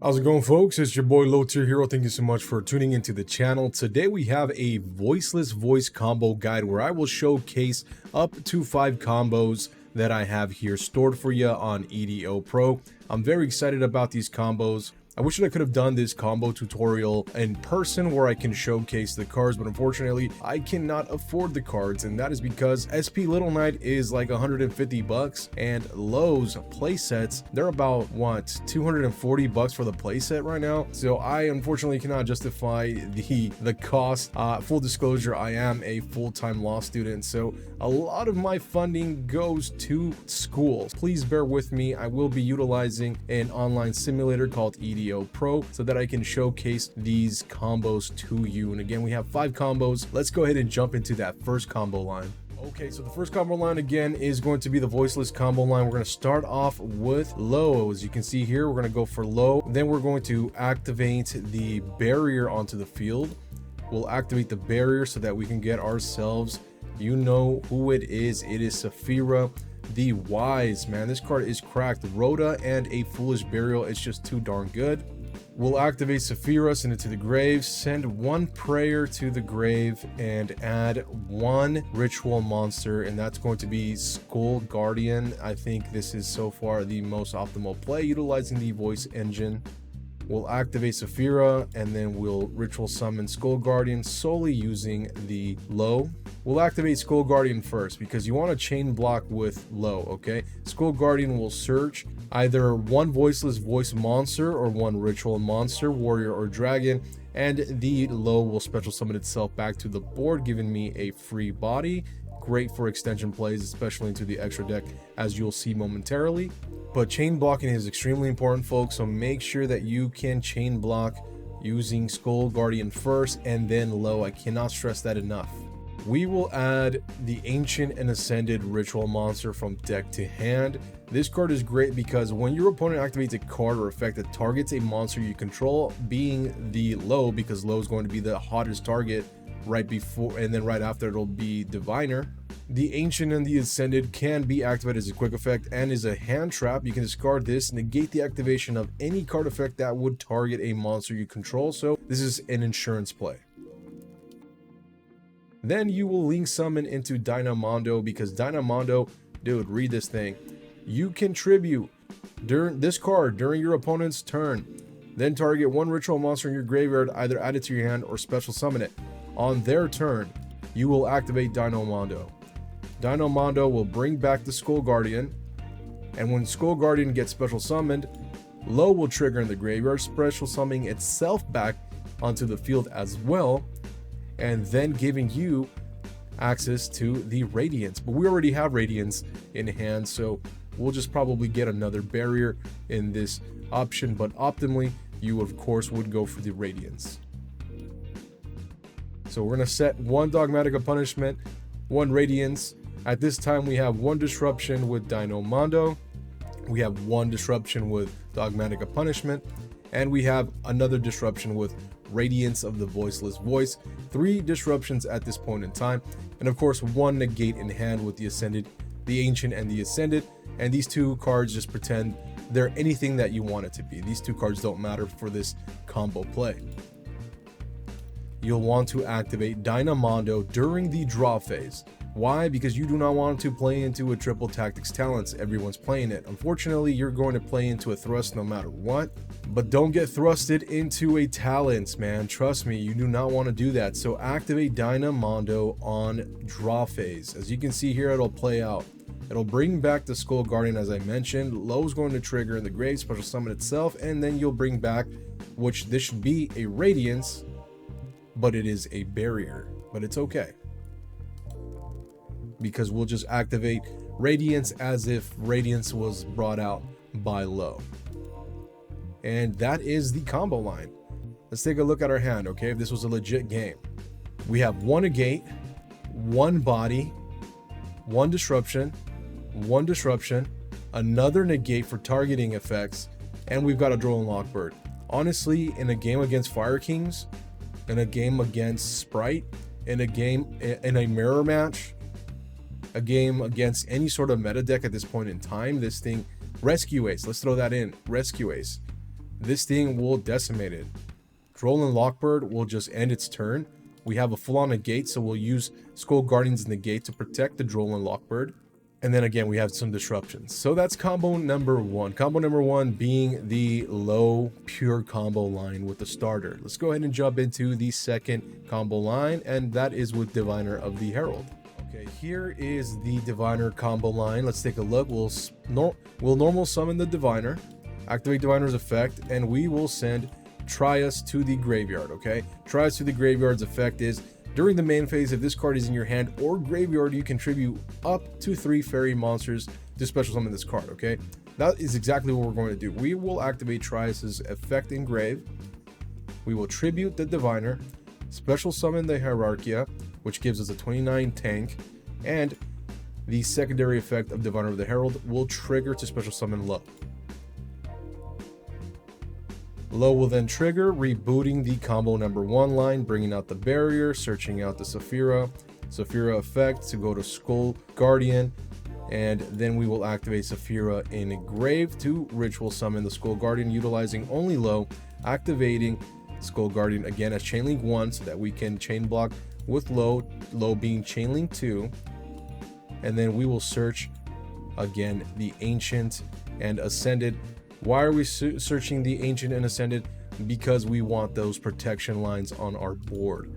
How's it going, folks? It's your boy Low Tier Hero. Thank you so much for tuning into the channel. Today we have a voiceless voice combo guide where I will showcase up to 5 combos that I have here stored for you on yugioh Pro. I'm very excited about these combos. I wish that I could have done this combo tutorial in person where I can showcase the cards, but unfortunately I cannot afford the cards, and that is because SP Little Knight is like 150 bucks and Low's playsets, they're about what, 240 bucks for the playset right now. So I unfortunately cannot justify the cost. Full disclosure, I am a full-time law student, so a lot of my funding goes to schools. Please bear with me. I will be utilizing an online simulator called yugioh Pro so that I can showcase these combos to you. And again, we have 5 combos. Let's go ahead and jump into that first combo line. Okay, so the first combo line again is going to be the voiceless combo line. We're going to start off with low. As you can see here, we're going to go for low. Then we're going to activate the barrier onto the field. We'll activate the barrier so that we can get ourselves, you know who it is. It is Saphira the Wise, man. This card is cracked. Rhoda and a Foolish Burial. It's just too darn good. We'll activate Saphira, send it to the grave, send 1 prayer to the grave, and add 1 ritual monster, and that's going to be Skull Guardian. I think this is so far the most optimal play utilizing the voice engine. We'll activate Saphira, and then we'll ritual summon Skull Guardian solely using the low. We'll activate Skull Guardian first because you want to chain block with low, okay? Skull Guardian will search either 1 voiceless voice monster or 1 ritual monster, warrior or dragon, and the low will special summon itself back to the board, giving me a free body. Great for extension plays, especially into the extra deck, as you'll see momentarily. But chain blocking is extremely important, folks, so make sure that you can chain block using Skull Guardian first and then low. I cannot stress that enough. We will add the Ancient and Ascended Ritual Monster from deck to hand. This card is great because when your opponent activates a card or effect that targets a monster you control, being the low, because low is going to be the hottest target right before, and then right after it'll be Diviner. The Ancient and the Ascended can be activated as a quick effect and is a hand trap. You can discard this, negate the activation of any card effect that would target a monster you control, so this is an insurance play. Then you will link summon into Dynamondo because Dynamondo, dude, read this thing. You contribute during this card during your opponent's turn. Then target 1 ritual monster in your graveyard, either add it to your hand or special summon it. On their turn, you will activate Dynamondo. Dynamondo will bring back the Skull Guardian, and when Skull Guardian gets special summoned, low will trigger in the graveyard, special summoning itself back onto the field as well, and then giving you access to the Radiance. But we already have Radiance in hand, so we'll just probably get another barrier in this option, but optimally, you of course would go for the Radiance. So we're going to set 1 Dogmatic of Punishment, 1 Radiance. At this time, we have 1 Disruption with Dynamondo. We have 1 Disruption with Dogmatic of Punishment. And we have another Disruption with Radiance of the Voiceless Voice. 3 disruptions at this point in time. And of course, 1 negate in hand with the Ascended, the Ancient and the Ascended. And these 2 cards just pretend they're anything that you want it to be. These 2 cards don't matter for this combo play. You'll want to activate Dynamondo during the draw phase. Why? Because you do not want to play into a triple tactics talents. Everyone's playing it. Unfortunately, you're going to play into a thrust no matter what. But don't get thrusted into a talents, man. Trust me, you do not want to do that. So activate Dynamondo on draw phase. As you can see here, it'll play out. It'll bring back the Skull Guardian, as I mentioned. Low's going to trigger in the grave, special summon itself, and then you'll bring back, which this should be a Radiance, but it is a barrier. But it's okay, because we'll just activate Radiance as if Radiance was brought out by low. And that is the combo line. Let's take a look at our hand, okay? If this was a legit game. We have 1 negate, 1 body, 1 disruption, 1 disruption, another negate for targeting effects, and we've got a Droll and Lockbird. Honestly, in a game against Fire Kings, in a game against Sprite, in a mirror match, a game against any sort of meta deck at this point in time, this thing, Rescue Ace, let's throw that in, Rescue Ace. this thing will decimate it. Droll and Lockbird will just end its turn. We have a full-on negate, so we'll use Skull Guardian's negate to protect the Droll and Lockbird. And then again, we have some disruptions. So that's combo number one. Combo number one being the low pure combo line with the starter. Let's go ahead and jump into the second combo line, and that is with Diviner of the Herald. Okay, here is the Diviner combo line. Let's take a look. We'll normal summon the Diviner, activate Diviner's effect, and we will send Trias to the graveyard, okay? Trias to the graveyard's effect is, during the main phase, if this card is in your hand or graveyard, you contribute up to 3 fairy monsters to special summon this card, okay? That is exactly what we're going to do. We will activate Trias's effect in grave. We will tribute the Diviner, special summon the Hierarchia, which gives us a 29 tank, and the secondary effect of Diviner of the Herald will trigger to special summon Low. Low will then trigger, rebooting the combo number one line, bringing out the barrier, searching out the Saphira effect to go to Skull Guardian, and then we will activate Saphira in grave to ritual summon the Skull Guardian, utilizing only Low, activating Skull Guardian again as Chainlink 1 so that we can chain block with Low being Chainlink 2, and then we will search again the Ancient and Ascended. Why are we searching the Ancient and Ascended? Because we want those protection lines on our board.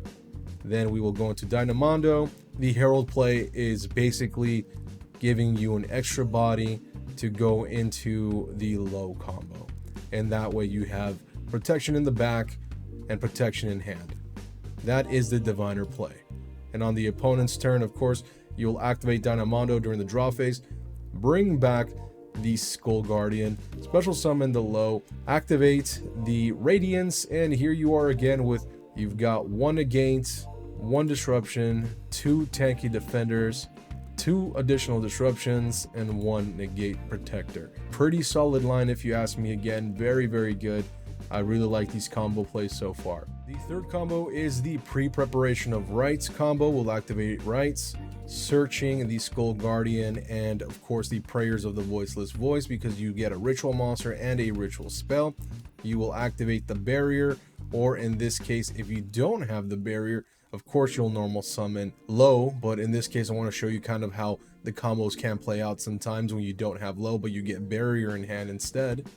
Then we will go into Dynamondo. The Herald play is basically giving you an extra body to go into the Low combo. And that way you have protection in the back and protection in hand. That is the Diviner play. And on the opponent's turn, of course, you'll activate Dynamondo during the draw phase, bring back the Skull Guardian, special summon the Low, activate the Radiance, and here you are again with, you've got 1 negate, 1 disruption, 2 tanky defenders, 2 additional disruptions, and 1 negate protector. Pretty solid line if you ask me. Again, very, very good. I really like these combo plays so far. The third combo is the Pre-Preparation of Rites combo. We'll activate Rites, searching the Skull Guardian, and of course the Prayers of the Voiceless Voice, because you get a ritual monster and a ritual spell. You will activate the barrier, or in this case, if you don't have the barrier, of course you'll normal summon Low, but in this case I want to show you kind of how the combos can play out sometimes when you don't have Low but you get barrier in hand instead.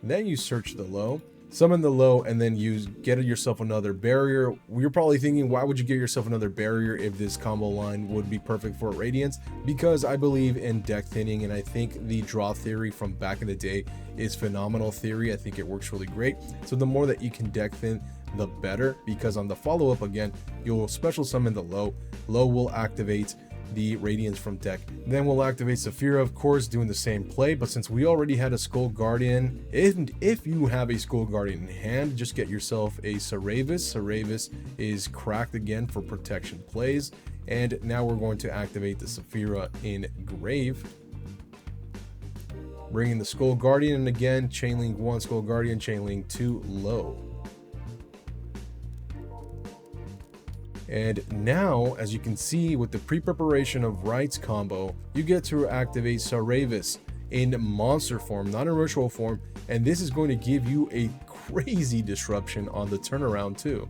Then you search the Low, summon the Low, and then you get yourself another barrier. You're probably thinking, why would you get yourself another barrier if this combo line would be perfect for Radiance? Because I believe in deck thinning, and I think the draw theory from back in the day is phenomenal theory. I think it works really great. So the more that you can deck thin, the better, because on the follow-up again, you'll special summon the Low. Low will activate the Radiance from deck. Then we'll activate Saphira, of course, doing the same play, but since we already had a Skull Guardian, and if you have a Skull Guardian in hand, just get yourself a Saravis. Saravis is cracked again for protection plays, and now we're going to activate the Saphira in grave, bringing the Skull Guardian, and again, Chainlink 1 Skull Guardian, Chainlink 2 Low. And now, as you can see, with the Pre-Preparation of Rites combo, you get to activate Saravis in monster form, not in ritual form, and this is going to give you a crazy disruption on the turnaround too.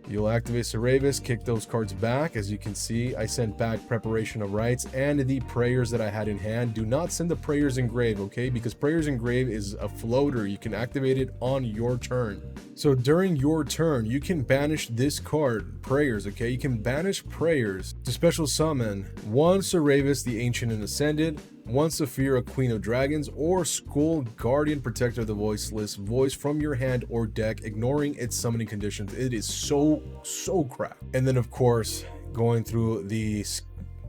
You'll activate Saravis, kick those cards back. As you can see, I sent back Preparation of Rites and the Prayers that I had in hand. Do not send the Prayers in grave, okay? Because Prayers in grave is a floater. You can activate it on your turn. So during your turn, you can banish this card, Prayers, okay? You can banish Prayers to special summon 1 Saravis, the Ancient and Ascended, 1 Saphira, Queen of Dragons, or Skull Guardian, Protector of the Voiceless Voice from your hand or deck, ignoring its summoning conditions. It is so cracked. And then of course, going through the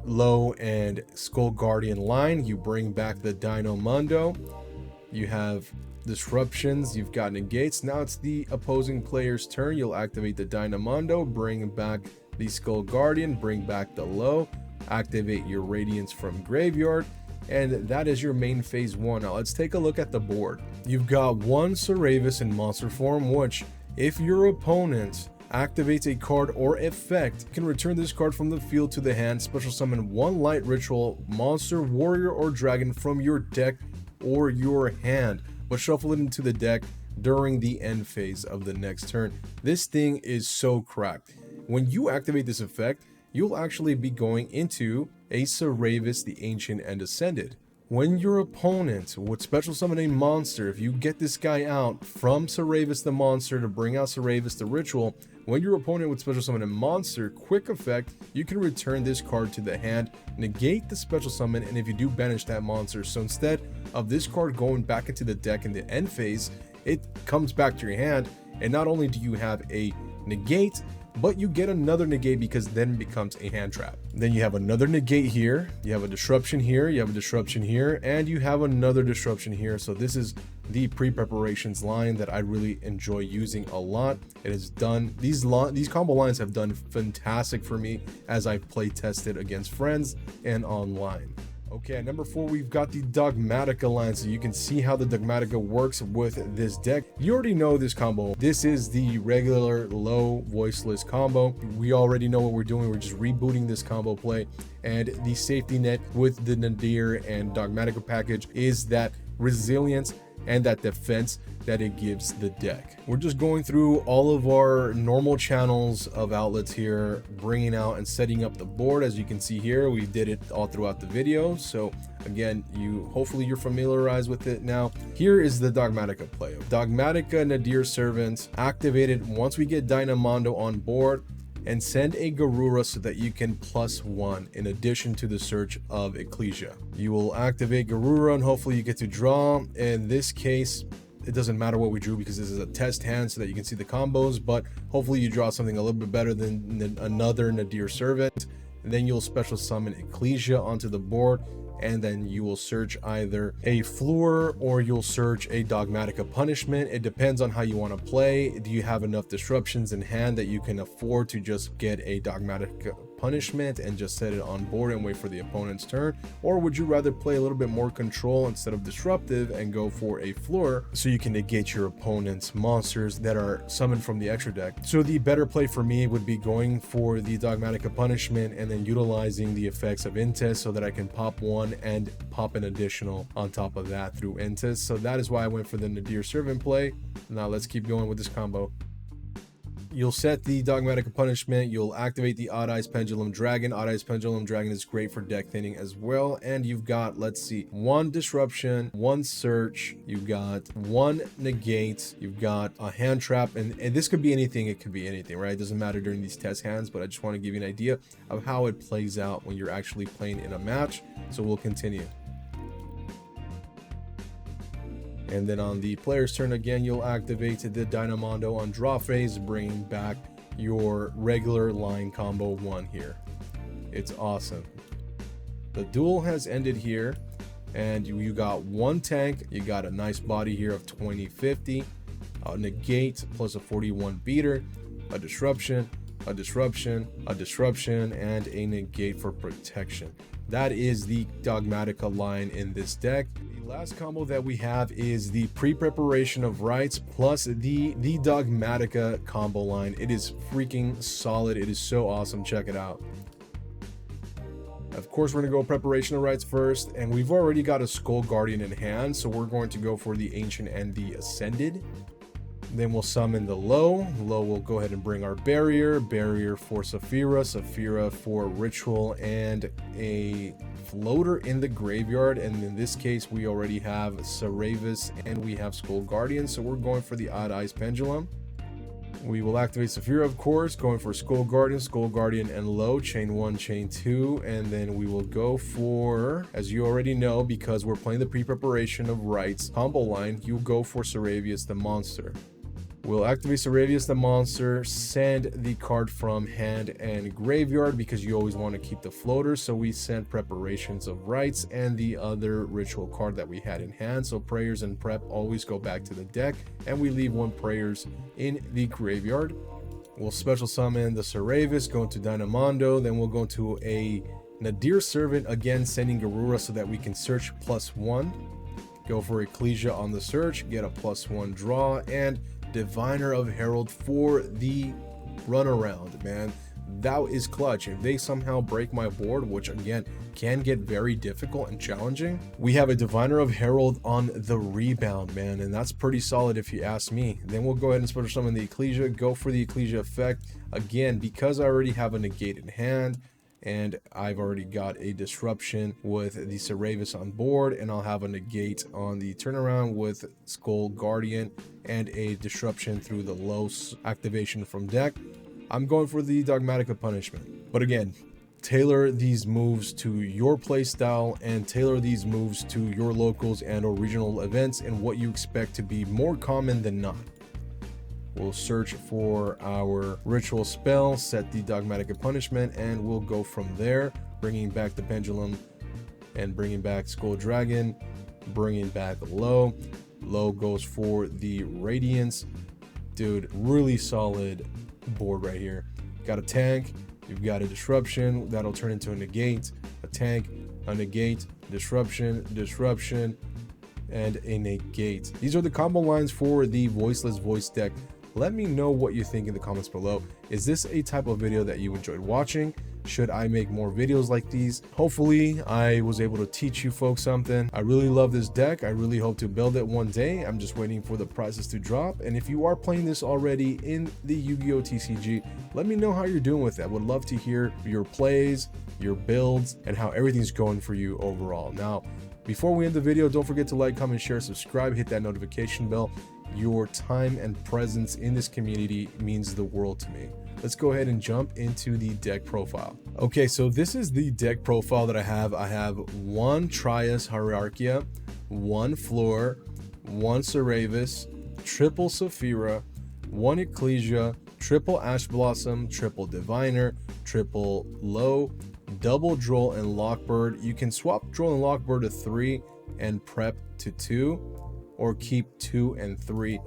Low and Skull Guardian line, you bring back the Dynamondo. You have disruptions, you've got negates. Now it's the opposing player's turn. You'll activate the Dynamondo, bring back the Skull Guardian, bring back the Low, activate your Radiance from graveyard, and that is your main phase 1. Now let's take a look at the board. You've got 1 Saravis in monster form, which if your opponent activates a card or effect, you can return this card from the field to the hand, special summon 1 light ritual monster, warrior, or dragon from your deck or your hand, but shuffle it into the deck during the end phase of the next turn. This thing is so cracked. When you activate this effect, you'll actually be going into a Sauravis the Ancient and Ascended. When your opponent would special summon a monster, if you get this guy out from Sauravis the monster to bring out Sauravis the ritual, when your opponent would special summon a monster, quick effect, you can return this card to the hand, negate the special summon, and if you do, banish that monster. So instead of this card going back into the deck in the end phase, it comes back to your hand, and not only do you have a negate, but you get another negate because then it becomes a hand trap. Then you have another negate here, you have a disruption here, you have a disruption here, and you have another disruption here. So this is the pre-preparations line that I really enjoy using a lot. It has done, these combo lines have done fantastic for me as I've play tested against friends and online. Okay, at number 4, we've got the Dogmatica line, so you can see how the Dogmatica works with this deck. You already know this combo. This is the regular low voiceless combo. We already know what we're doing. We're just rebooting this combo play, and the safety net with the Nadir and Dogmatica package is that resilience and that defense that it gives the deck. We're just going through all of our normal channels of outlets here, bringing out and setting up the board. As you can see here, we did it all throughout the video. So again, hopefully you're familiarized with it now. Here is the Dogmatica play. Dogmatica Nadir Servant activated once we get Dynamondo on board, and send a Garura so that you can +1 in addition to the search of Ecclesia. You will activate Garura and hopefully you get to draw. In this case, it doesn't matter what we drew because this is a test hand so that you can see the combos, but hopefully you draw something a little bit better than another Nadir Servant. And then you'll special summon Ecclesia onto the board, and then you will search either a Floor or you'll search a Dogmatica Punishment. It depends on how you want to play. Do you have enough disruptions in hand that you can afford to just get a Dogmatica Punishment and just set it on board and wait for the opponent's turn? Or would you rather play a little bit more control instead of disruptive and go for a Floor so you can negate your opponent's monsters that are summoned from the extra deck? So the better play for me would be going for the Dogmatica Punishment and then utilizing the effects of Intest so that I can pop one and pop an additional on top of that through Intest. So that is why I went for the Nadir Servant play. Now let's keep going with this combo. You'll set the Dogmatica Punishment, you'll activate the Odd Eyes Pendulum Dragon. Odd Eyes Pendulum Dragon is great for deck thinning as well. And you've got, let's see, 1 disruption, 1 search, you've got 1 negate, you've got a hand trap, and this could be anything, it could be anything, right? It doesn't matter during these test hands, but I just want to give you an idea of how it plays out when you're actually playing in a match. So we'll continue. And then on the player's turn again, you'll activate the Dynamondo on draw phase, bringing back your regular line combo 1 here. It's awesome. The duel has ended here, and you got 1 tank. You got a nice body here of 2050, a negate plus a 41 beater, a disruption, a disruption, a disruption, and a negate for protection. That is the Dogmatica line in this deck. The last combo that we have is the Pre-Preparation of Rites plus the Dogmatica combo line. It is freaking solid. It is so awesome. Check it out. Of course, we're going to go Preparation of Rites first, and we've already got a Skull Guardian in hand, so we're going to go for the Ancient and the Ascended. Then we'll summon the low. Low will go ahead and bring our barrier. Barrier for Saphira. Saphira for Ritual and a floater in the graveyard. And in this case, we already have Sauravis and we have Skull Guardian. So we're going for the Odd Eyes Pendulum. We will activate Saphira, of course, going for Skull Guardian, and low, chain 1, chain 2, and then we will go for, as you already know, because we're playing the Pre-Preparation of Rites combo line, you go for Sauravis the monster. We'll activate Sauravis the monster, send the card from hand and graveyard because you always want to keep the floater. So we send Preparations of Rites and the other ritual card that we had in hand. So prayers and prep always go back to the deck, and we leave 1 prayers in the graveyard. We'll special summon the Sauravis, go into Dynamondo, then we'll go to a Nadir Servant, again sending Garura so that we can search +1. Go for Ecclesia on the search, get a +1 draw, and Diviner of Herald for the runaround, man. that is clutch. If they somehow break my board, which again can get very difficult and challenging, we have a Diviner of Herald on the rebound, man, and that's pretty solid if you ask me. Then we'll go ahead and special summon the Ecclesia, go for the Ecclesia effect. Again, because I already have a negate in hand, and I've already got a disruption with the Seravis on board, and I'll have a negate on the turnaround with Skull Guardian and a disruption through the Los activation from deck, I'm going for the Dogmatic of Punishment. But again, tailor these moves to your play style and tailor these moves to your locals and or regional events and what you expect to be more common than not. We'll search for our ritual spell, set the Dogmatic of Punishment, and we'll go from there, bringing back the Pendulum and bringing back Skull Dragon, bringing back Low. Low goes for the Radiance. Dude, really solid board right here. Got a tank, you've got a disruption, that'll turn into a negate, a tank, a negate, disruption, disruption, and a negate. These are the combo lines for the Voiceless voice deck. Let me know what you think in the comments below. Is this a type of video that you enjoyed watching? Should I make more videos like these? Hopefully I was able to teach you folks something. I really love this deck. I really hope to build it one day. I'm just waiting for the prices to drop. And if you are playing this already in the Yu-Gi-Oh TCG, let me know how you're doing with it. I would love to hear your plays, your builds, and how everything's going for you overall. Now, before we end the video, don't forget to like, comment, share, subscribe, hit that notification bell. Your time and presence in this community means the world to me. Let's go ahead and jump into the deck profile. Okay, so this is the deck profile that I have. I have one Trias Hierarchia, one Floor, one Seravis, triple Saphira, one Ecclesia, triple Ash Blossom, triple Diviner, triple Low, double Droll and Lockbird. You can swap Droll and Lockbird to 3 and prep to 2, or keep 2 and 3.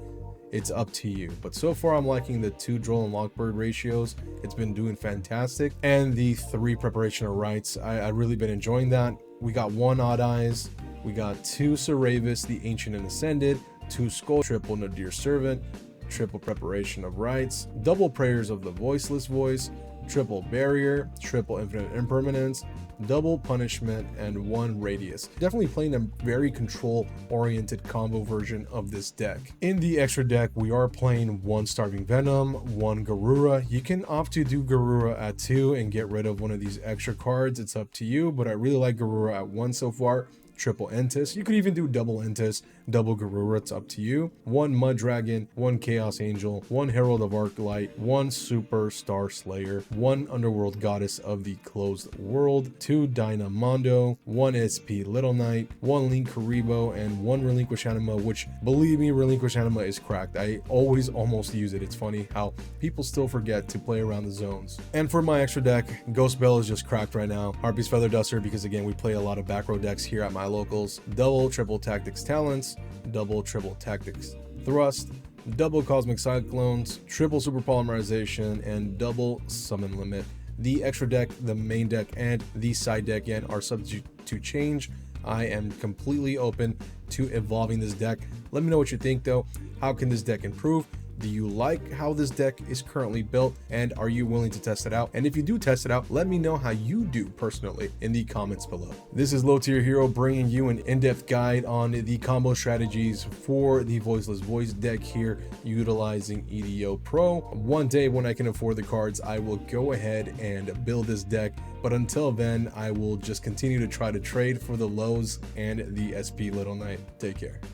It's up to you. But so far I'm liking the 2 Droll and Lockbird ratios. It's been doing fantastic. And the 3 Preparation of Rites. I really been enjoying that. We got 1 Odd Eyes. We got 2 Seravis, the Ancient and Ascended, 2 Skull, triple Nadir Servant, triple Preparation of Rites, double Prayers of the Voiceless Voice, triple Barrier, triple Infinite Impermanence, double Punishment, and 1 Radius. Definitely playing a very control oriented combo version of this deck. In the extra deck, we are playing 1 Starving Venom, 1 Garura. You can opt to do Garura at 2 and get rid of one of these extra cards. It's up to you, but I really like Garura at 1 so far. Triple Entis. You could even do double Entis, double Garura, it's up to you. 1 Mud Dragon, 1 Chaos Angel, 1 Herald of Arclight, 1 Super Star Slayer, 1 Underworld Goddess of the Closed World, 2 Dynamondo, 1 SP Little Knight, 1 Link Karibo, and 1 Relinquish Anima, which, believe me, Relinquish Anima is cracked. I always almost use it. It's funny how people still forget to play around the zones. And for my extra deck, Ghost Bell is just cracked right now. Harpy's Feather Duster, because again, we play a lot of back row decks here at my locals. Double Triple Tactics Talents, double Triple Tactics Thrust, double Cosmic Cyclones, triple Super Polymerization, and double Summon Limit. The extra deck, the main deck, and the side deck again are subject to change. I am completely open to evolving this deck. Let me know what you think though. How can this deck improve? Do you like how this deck is currently built, and are you willing to test it out? And if you do test it out, let me know how you do personally in the comments below. This is Low Tier Hero bringing you an in-depth guide on the combo strategies for the Voiceless Voice deck here utilizing EDO Pro. One day when I can afford the cards, I will go ahead and build this deck, but until then I will just continue to try to trade for the lows and the SP Little Knight. Take care.